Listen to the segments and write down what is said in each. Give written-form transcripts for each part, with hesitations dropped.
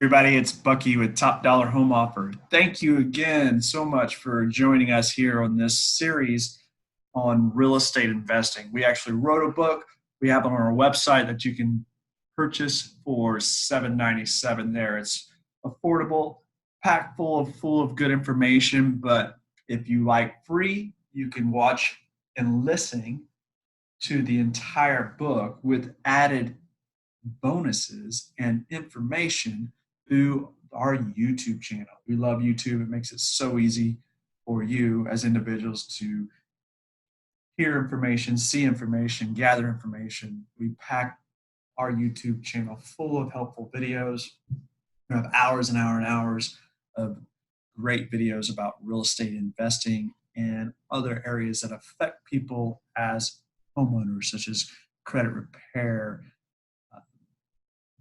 Everybody, it's Bucky with Top Dollar Home Offer. Thank you again so much for joining us here on this series on real estate investing. We actually wrote a book. We have it on our website that you can purchase for $7.97 there. It's affordable, packed full of good information, but if you like free, you can watch and listen to the entire book with added bonuses and information through our YouTube channel. We love YouTube. It makes it so easy for you as individuals to hear information, see information, gather information. We pack our YouTube channel full of helpful videos. We have hours and hours and hours of great videos about real estate investing and other areas that affect people as homeowners, such as credit repair,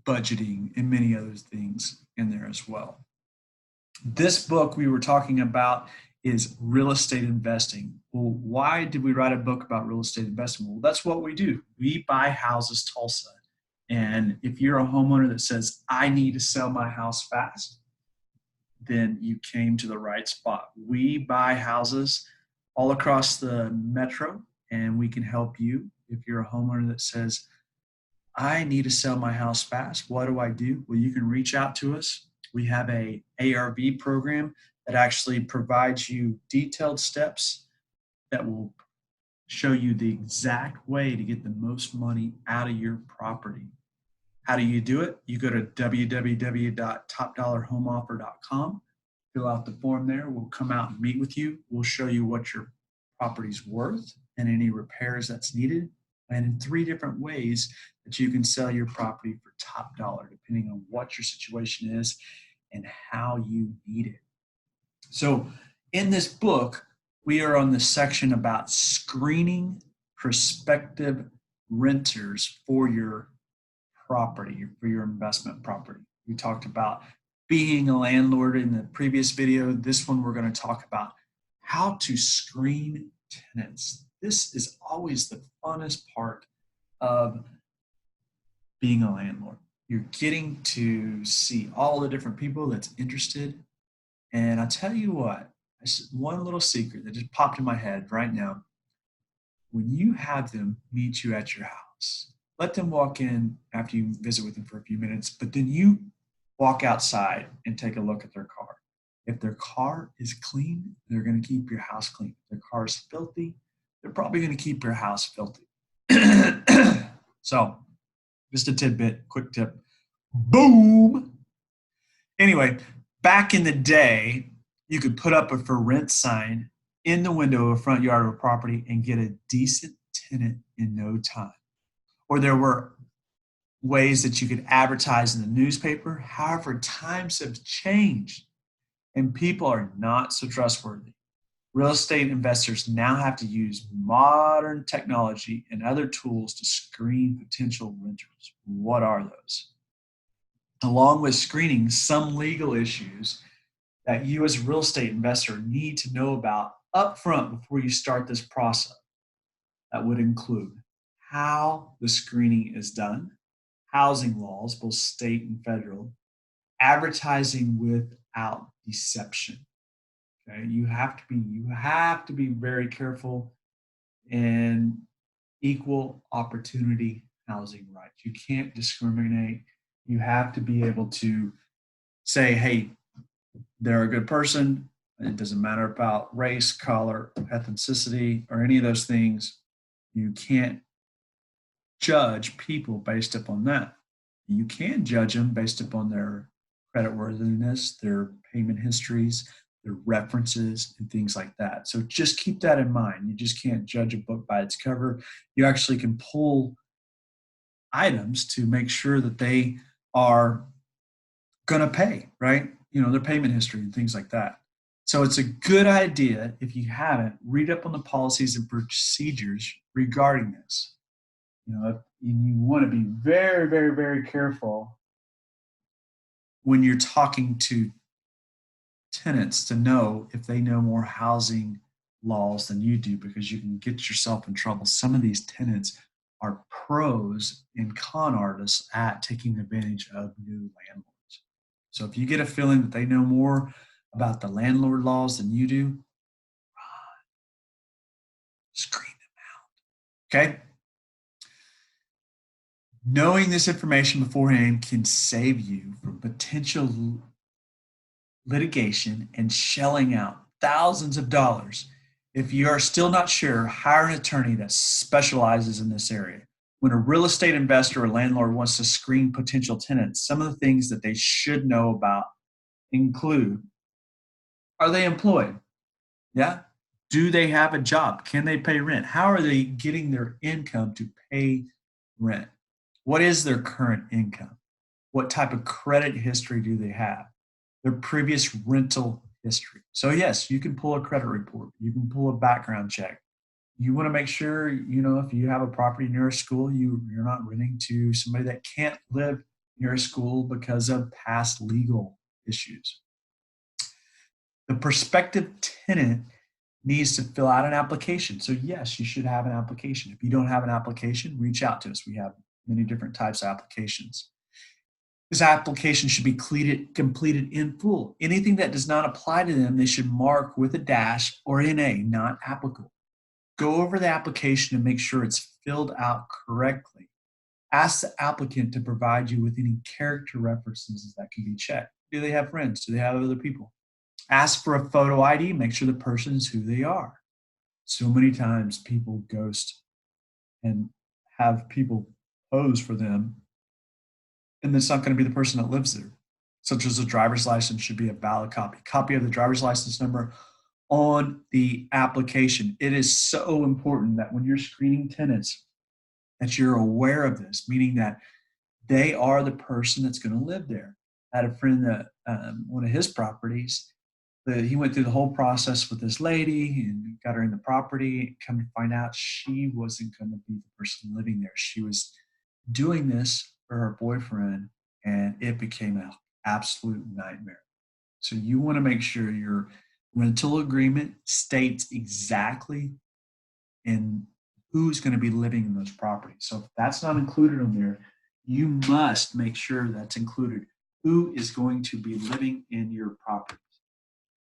budgeting, and many other things in there as well. This book we were talking about is real estate investing. Well, why did we write a book about real estate investing? Well, that's what we do. We buy houses Tulsa. And if you're a homeowner that says, I need to sell my house fast, then you came to the right spot. We buy houses all across the metro, and we can help you. If you're a homeowner that says, I need to sell my house fast, what do I do? Well, you can reach out to us. We have a ARV program that actually provides you detailed steps that will show you the exact way to get the most money out of your property. How do you do it? You go to www.topdollarhomeoffer.com, fill out the form there. We'll come out and meet with you. We'll show you what your property's worth and any repairs that's needed, and in 3 different ways that you can sell your property for top dollar, depending on what your situation is and how you need it. So in this book, we are on the section about screening prospective renters for your property, for your investment property. We talked about being a landlord in the previous video. This one, we're going to talk about how to screen tenants. This is always the funnest part of being a landlord. You're getting to see all the different people that's interested. And I tell you what, one little secret that just popped in my head right now. When you have them meet you at your house, let them walk in after you visit with them for a few minutes, but then you walk outside and take a look at their car. If their car is clean, they're going to keep your house clean. If their car is filthy, they're probably going to keep your house filthy. So, just a tidbit, quick tip. Boom. Anyway, back in the day, you could put up a for rent sign in the window of a front yard of a property and get a decent tenant in no time. Or there were ways that you could advertise in the newspaper. However, times have changed and people are not so trustworthy. Real estate investors now have to use modern technology and other tools to screen potential renters. What are those? Along with screening, some legal issues that you as a real estate investor need to know about upfront before you start this process. That would include how the screening is done, housing laws, both state and federal, advertising without deception. Okay, you have to be very careful, and equal opportunity housing rights. You can't discriminate. You have to be able to say, hey, they're a good person. It doesn't matter about race, color, ethnicity, or any of those things. You can't judge people based upon that. You can judge them based upon their creditworthiness, their payment histories, their references, and things like that. So just keep that in mind. You just can't judge a book by its cover. You actually can pull items to make sure that they are going to pay, right? You know, their payment history and things like that. So it's a good idea, if you haven't, read up on the policies and procedures regarding this. You know, you want to be very, very, very careful when you're talking to tenants to know if they know more housing laws than you do, because you can get yourself in trouble. Some of these tenants are pros and con artists at taking advantage of new landlords. So if you get a feeling that they know more about the landlord laws than you do, screen them. Okay? Knowing this information beforehand can save you from potential litigation and shelling out thousands of dollars. If you are still not sure, hire an attorney that specializes in this area. When a real estate investor or landlord wants to screen potential tenants, some of the things that they should know about include: are they employed? Yeah. Do they have a job? Can they pay rent? How are they getting their income to pay rent? What is their current income? What type of credit history do they have? Their previous rental history. So yes, you can pull a credit report. You can pull a background check. You want to make sure, if you have a property near a school, you're not renting to somebody that can't live near a school because of past legal issues. The prospective tenant needs to fill out an application. So yes, you should have an application. If you don't have an application, reach out to us. We have many different types of applications. This application should be completed in full. Anything that does not apply to them, they should mark with a dash or NA, not applicable. Go over the application and make sure it's filled out correctly. Ask the applicant to provide you with any character references that can be checked. Do they have friends? Do they have other people? Ask for a photo ID, make sure the person is who they are. So many times people ghost and have people pose for them, and it's not going to be the person that lives there. Such as a driver's license should be a valid copy of the driver's license number on the application. It is so important that when you're screening tenants, that you're aware of this, meaning that they are the person that's going to live there. I had a friend that one of his properties, he went through the whole process with this lady and got her in the property. Come to find out, she wasn't going to be the person living there. She was doing this for her boyfriend, and it became an absolute nightmare. So you want to make sure your rental agreement states exactly in who's going to be living in those properties. So if that's not included on there, you must make sure that's included. Who is going to be living in your properties?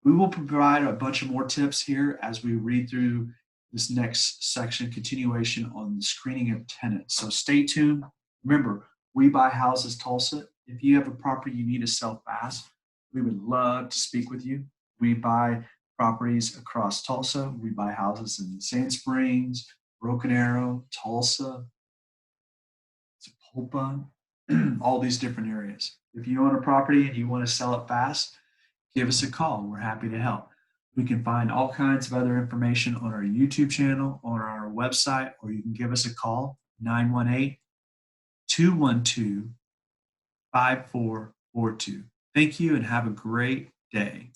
We will provide a bunch of more tips here as we read through this next section, continuation on the screening of tenants. So stay tuned. Remember, we buy houses Tulsa. If you have a property you need to sell fast, we would love to speak with you. We buy properties across Tulsa. We buy houses in Sand Springs, Broken Arrow, Tulsa, Sapulpa, all these different areas. If you own a property and you want to sell it fast, give us a call. We're happy to help. We can find all kinds of other information on our YouTube channel, on our website, or you can give us a call, 918-212-5442. Thank you and have a great day.